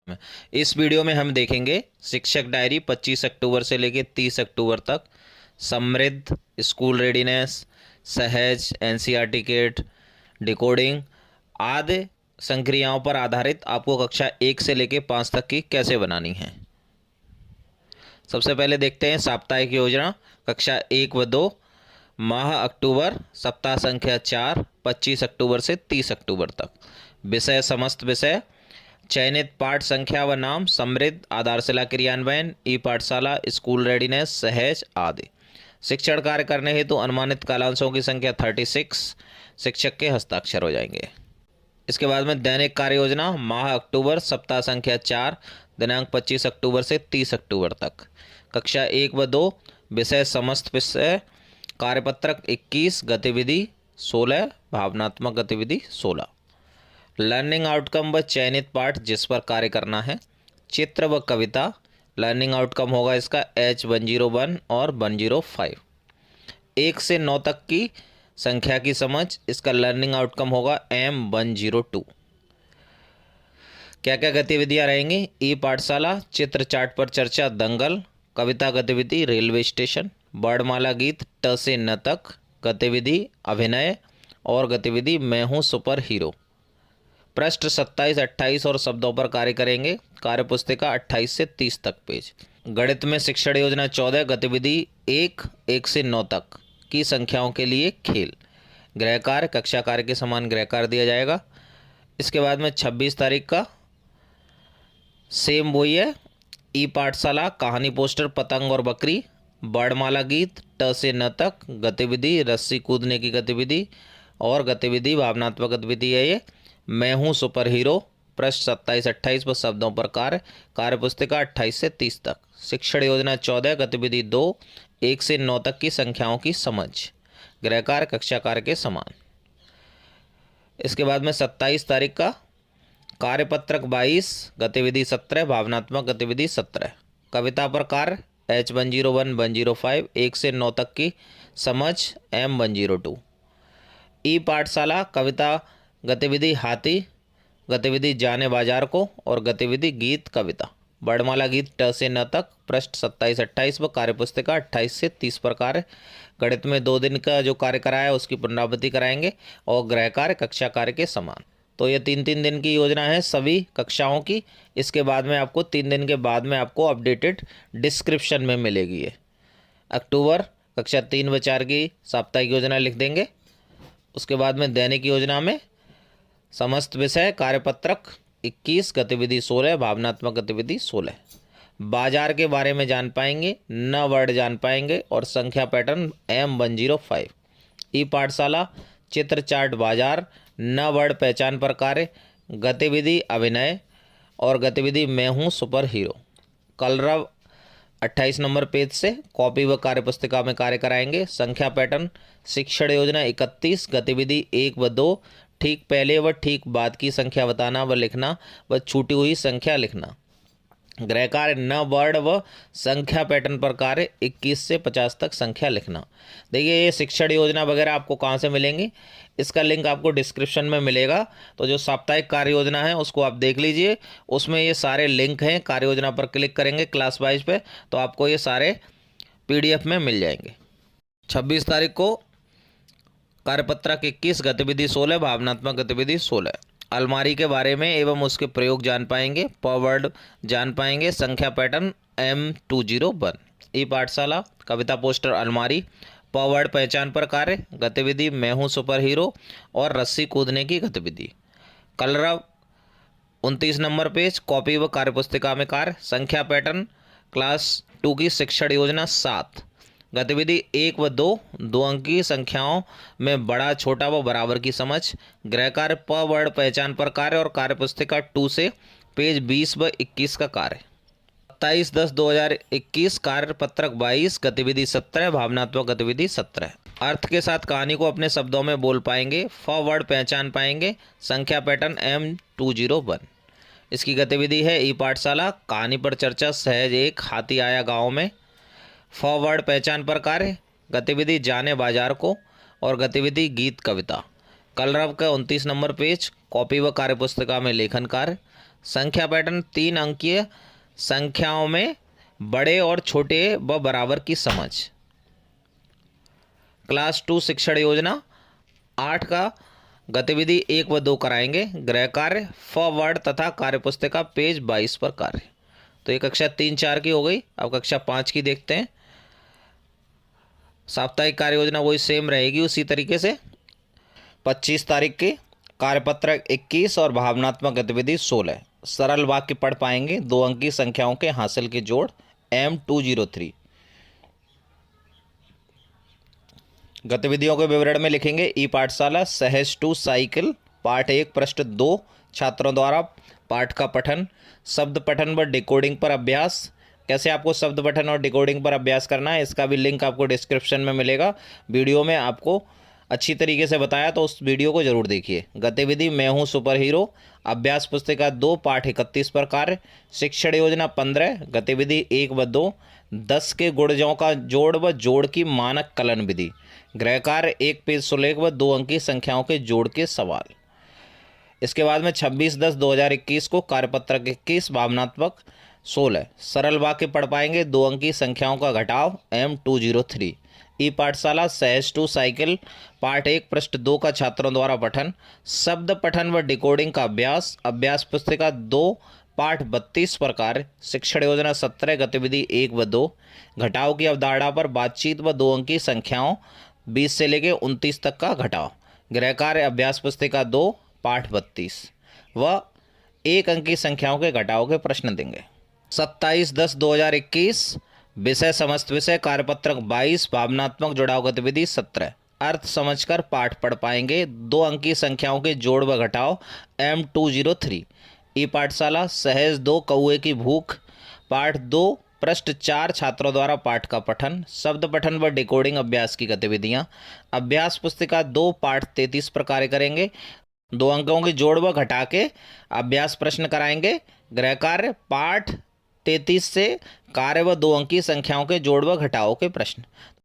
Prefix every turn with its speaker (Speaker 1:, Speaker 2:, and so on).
Speaker 1: इस वीडियो में हम देखेंगे शिक्षक डायरी 25 अक्टूबर से लेकर 30 अक्टूबर तक, समृद्ध, स्कूल रेडीनेस, सहज, एनसीईआरटी किट, डिकोडिंग आदि संक्रियाओं पर आधारित आपको कक्षा 1 से लेकर 5 तक की कैसे बनानी है। सबसे पहले देखते हैं साप्ताहिक योजना कक्षा 1 व 2, माह अक्टूबर, सप्ताह संख्या 4, 25 अक्टूबर से 30 अक्टूबर तक। विषय समस्त विषय, चयनित पाठ संख्या व नाम समृद्ध, आधारशिला क्रियान्वयन, ई पाठशाला, स्कूल रेडीनेस, सहज आदि। शिक्षण कार्य करने हेतु अनुमानित कालांशों की संख्या 36 शिक्षक के हस्ताक्षर हो जाएंगे। इसके बाद में दैनिक कार्य योजना माह अक्टूबर, सप्ताह संख्या 4, दिनांक 25 अक्टूबर से 30 अक्टूबर तक। कक्षा 1 व 2, विषय समस्त विषय, कार्यपत्रक 21, गतिविधि 16, भावनात्मक गतिविधि 16। लर्निंग आउटकम व चयनित पाठ जिस पर कार्य करना है, चित्र व कविता। लर्निंग आउटकम होगा इसका H101 और 105। 1 से 9 तक की संख्या की समझ, इसका लर्निंग आउटकम होगा M102। क्या क्या गतिविधियां रहेंगी? ई पाठशाला, चित्र चार्ट पर चर्चा, दंगल। कविता गतिविधि, रेलवे स्टेशन। वर्णमाला गीत ट से न तक। गतिविधि अभिनय और गतिविधि मैं हूँ सुपर हीरो। पृष्ठ 27, 28 और शब्दों पर कार्य करेंगे। कार्यपुस्तिका 28 से 30 तक पेज। गणित में शिक्षण योजना 14, गतिविधि 1 से 9 तक की संख्याओं के लिए खेल। गृह कार्य कक्षा कार्य के समान गृह कार्य दिया जाएगा। इसके बाद में 26 तारीख का सेम वही है। ई पाठशाला, कहानी पोस्टर पतंग और बकरी। वर्णमाला गीत ट से न तक। गतिविधि रस्सी कूदने की गतिविधि और गतिविधि भावनात्मक गतिविधि है ये, मैं हूँ सुपर हीरो। पृष्ठ 27, 28 पर शब्दों पर कार्य। कार्यपुस्तिका 28 से 30 तक। शिक्षण योजना 14, गतिविधि 2, 1 से 9 तक की संख्याओं की समझ। गृह कार्य कक्षा कार्य के समान। इसके बाद में 27 तारीख का कार्यपत्रक 22, गतिविधि 17, भावनात्मक गतिविधि 17। कविता पर कार्य H101, 105, 1 से 9 तक की समझ M102। ई पाठशाला, कविता गतिविधि हाथी, गतिविधि जाने बाजार को और गतिविधि गीत कविता। वर्णमाला गीत ट से न तक। पृष्ठ 27, 28 पर कार्यपुस्तिका 28 से 30 पर कार्य। गणित में 2 दिन का जो कार्य कराया उसकी पुनरावृत्ति कराएंगे और गृह कार्य कक्षा कार्य के समान। तो ये 3-3 दिन की योजना है सभी कक्षाओं की। इसके बाद में आपको 3 दिन के बाद में आपको अपडेटेड डिस्क्रिप्शन में मिलेगी ये। अक्टूबर कक्षा 3 व 4 की साप्ताहिक योजना लिख देंगे। उसके बाद में दैनिक योजना में समस्त विषय, कार्यपत्रक 21, गतिविधि 16, भावनात्मक गतिविधि 16। बाजार के बारे में जान पाएंगे, न वर्ड जान पाएंगे और संख्या पैटर्न M105। ई पाठशाला, चित्र चार्ट बाजार, न वर्ड पहचान पर कार्य। गतिविधि अभिनय और गतिविधि मैं हूँ सुपर हीरो। कलरव 28 नंबर पेज से कॉपी व कार्यपुस्तिका में कार्य कराएंगे। संख्या पैटर्न शिक्षण योजना 31, गतिविधि 1 व 2, ठीक पहले व ठीक बाद की संख्या बताना व लिखना व छूटी हुई संख्या लिखना। गृह कार्य न वर्ड व संख्या पैटर्न पर कार्य 21 से 50 तक संख्या लिखना। देखिए ये शिक्षण योजना वगैरह आपको कहाँ से मिलेंगी, इसका लिंक आपको डिस्क्रिप्शन में मिलेगा। तो जो साप्ताहिक कार्य योजना है उसको आप देख लीजिए, उसमें ये सारे लिंक हैं। कार्य योजना पर क्लिक करेंगे क्लास वाइज पे तो आपको ये सारे PDF में मिल जाएंगे। 26 तारीख को कार्यपत्रक 21, गतिविधि 16, भावनात्मक गतिविधि 16। अलमारी के बारे में एवं उसके प्रयोग जान पाएंगे, पवर्ड जान पाएंगे। संख्या पैटर्न M201। ई पाठशाला, कविता पोस्टर अलमारी, पवर्ड पहचान पर कार्य, गतिविधि मैं हूँ सुपर हीरो और रस्सी कूदने की गतिविधि। कलरव 29 नंबर पेज, कॉपी व कार्यपुस्तिका में कार्य। संख्या पैटर्न क्लास 2 की शिक्षण योजना 7। गतिविधि 1 व 2, 2 अंक की संख्याओं में बड़ा छोटा व बराबर की समझ। गृह कार्य प वर्ड पहचान पर कार्य और कार्यपुस्तिका 2 से पेज 20 व 21 का कार्य। 27/10/2021 कार्यपत्रक 22, गतिविधि 17, भावनात्मक गतिविधि 17। अर्थ के साथ कहानी को अपने शब्दों में बोल पाएंगे, फ वर्ड पहचान पाएंगे। संख्या पैटर्न M201। इसकी गतिविधि है ई पाठशाला, कहानी पर चर्चा, सहज, एक हाथी आया गाँव में। फॉरवर्ड पहचान पर कार्य, गतिविधि जाने बाजार को और गतिविधि गीत कविता। कलरव का 29 नंबर पेज, कॉपी व कार्यपुस्तिका में लेखन कार्य। संख्या पैटर्न 3 अंकीय संख्याओं में बड़े और छोटे व बराबर की समझ। क्लास 2 शिक्षण योजना 8 का गतिविधि 1 व 2 कराएंगे। गृह कार्य फॉरवर्ड तथा कार्यपुस्तिका पेज 22 पर कार्य। तो ये कक्षा 3-4 की हो गई। अब कक्षा 5 की देखते हैं। साप्ताहिक कार्य योजना वही सेम रहेगी उसी तरीके से। 25 तारीख की कार्यपत्रक 21 और भावनात्मक गतिविधि 16। सरल वाक्य पढ़ पाएंगे। 2 अंकी संख्याओं के हासिल के जोड़ M203। गतिविधियों के विवरण में लिखेंगे। ई पाठशाला सहज 2 साइकिल पाठ 1 पृष्ठ 2 छात्रों द्वारा पाठ का पठन, शब्द पठन व डिकोडिंग पर अभ्यास। कैसे आपको शब्द पठन और डिकोडिंग पर अभ्यास करना है इसका भी लिंक आपको डिस्क्रिप्शन में मिलेगा। वीडियो में आपको अच्छी तरीके से बताया तो उस वीडियो को जरूर देखिए। गतिविधि मैं हूँ सुपर हीरो, अभ्यास पुस्तिका 2 पाठ 31 पर कार्य, शिक्षण योजना 15 गतिविधि 1 व 2 10 के गुणजों का जोड़ व जोड़ की मानक कलन विधि। गृह कार्य 1 पेज सुलेख व 2 अंकी संख्याओं के जोड़ के सवाल। इसके बाद में 26/10/2021 को कार्यपत्रक 21 भावनात्मक 16 सरल वाक्य पढ़ पाएंगे। 2 अंकी संख्याओं का घटाव M203। ई पाठशाला सहज 2 साइकिल पाठ 1 पृष्ठ 2 का छात्रों द्वारा पठन, शब्द पठन व डिकोडिंग का अभ्यास, अभ्यास पुस्तिका 2 पाठ 32 पर कार्य, शिक्षण योजना 17 गतिविधि 1 व 2 घटाव की अवधारणा पर बातचीत व 2 अंकी संख्याओं 20 से लेकर 29 तक का घटाव। गृह कार्य अभ्यास पुस्तिका 2 पाठ 32 व 1 अंकी संख्याओं के घटाव के प्रश्न देंगे। 27/10/2021 विषय समस्त विषय कार्यपत्रक 22 भावनात्मक जुड़ाव गतिविधि 17 अर्थ समझकर पाठ पढ़ पाएंगे। 2 अंकी संख्याओं के जोड़ व घटाव M203। ई पाठशाला सहज 2 कौए की भूख पाठ 2 पृष्ठ 4 छात्रों द्वारा पाठ का पठन, शब्द पठन व डिकोडिंग अभ्यास की गतिविधियां। अभ्यास पुस्तिका 2 पाठ 33 पर कार्य करेंगे। 2 अंकों के जोड़ व घटा के अभ्यास प्रश्न कराएंगे। गृह कार्य पाठ 33 से कार्य व 2 अंकी संख्याओं के जोड़ व घटाव के प्रश्न।